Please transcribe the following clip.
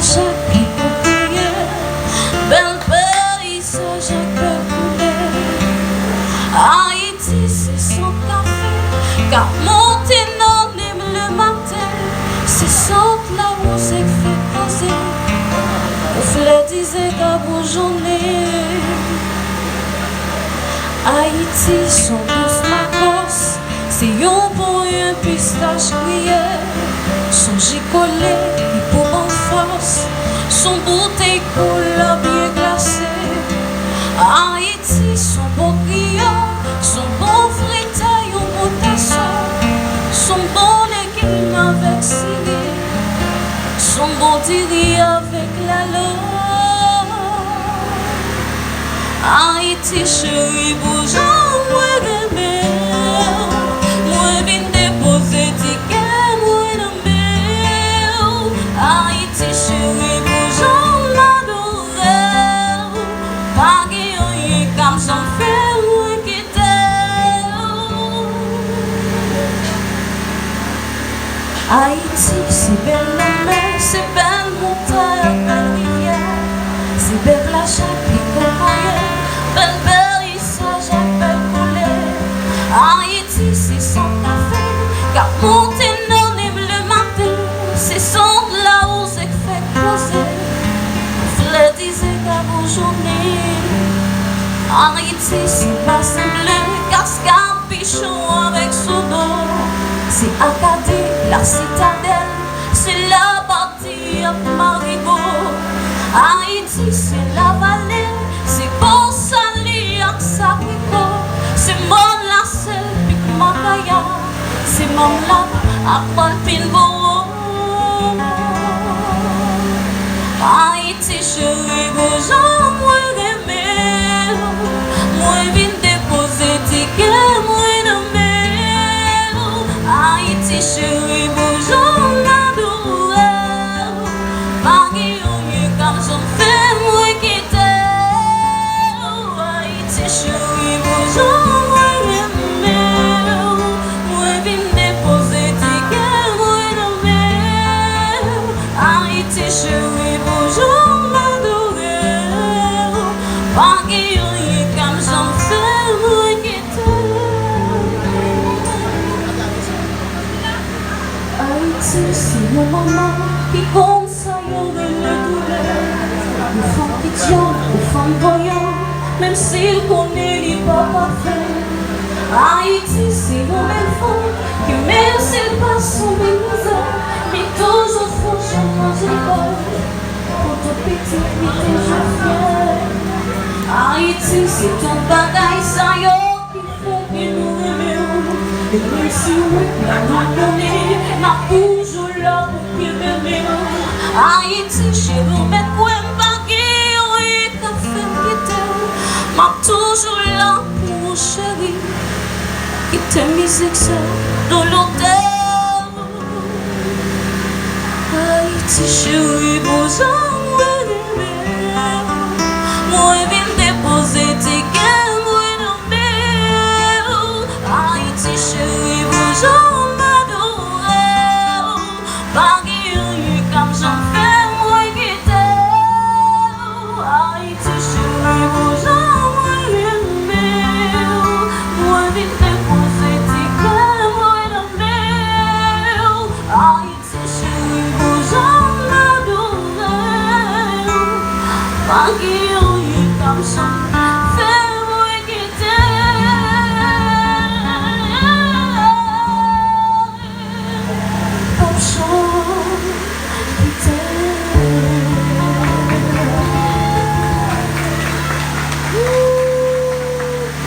plage qui brille, bel paysage avec belle couleur. Haïti c'est son café, car monter non aime le matin, c'est son la musique fait causer. Le fleur disait qu'à bonne journée. Haïti son douce macos, c'est yon bon yon pistache gruyère. Son gicolé, il pour en force, son bouteille couleur bien glacée. Haïti son beau grillon, son bon fritaille au potasson, son bon légume avec ciré, son bon diri avec la loi. Haïti chérie bougeon, moi remè, moi vin déposer ticket, moi remè. Haïti chérie bougeon, m'adore, pas guérir comme j'en fais, moi quitter. Haïti c'est belle la mer, c'est belle montagne, belle rivière, c'est belle plage qui compagne. Bel paysage avec belle couleur. Haïti c'est son café, car monter non aime le matin, c'est son la hausse qui fait causer. Fleur disait qu'à bonne journée. Haïti c'est pas simple, cascade pichon avec son dos. C'est Acadie, la citadelle, c'est la pati à Marigot. Haïti c'est la vallée, c'est bon sali ak sabriko. C'est mon la sel pik makaya, c'est mon la ak palpinbo. Haïti chérie bougeon, moi remè, moi vin déposer ticket, moi remè. Haïti chérie bougeon, m'adore, pas guérir comme j'en fais, moi quitter. Haïti chérie bougeon, moi remè, moi vin déposer ticket, moi remè. Haïti chérie bougeon, m'adore, pas guérir comme j'en fais, moi quitter. Haïti c'est mon maman qui compte ça yon de le douleur. Le femme qui tient, le femme voyant, même s'il connaît les pas parfait. Haïti c'est mon belle femme qui même s'il passe son misère, mais toujours faut changer l'école. Pour ton petit, mais toujours fier. Haïti c'est ton bagaille ça yo qui fait que nous aimons. Et même si oui, la nous connaît, n'a toujours là pour qu'il m'aime. Haïti chérie, mais quoi m'bagay, oui, qu'a fait quitter. M'a toujours là pour mon chéri, qui t'aime musique ça dans l'hôtel. Haïti chérie, beau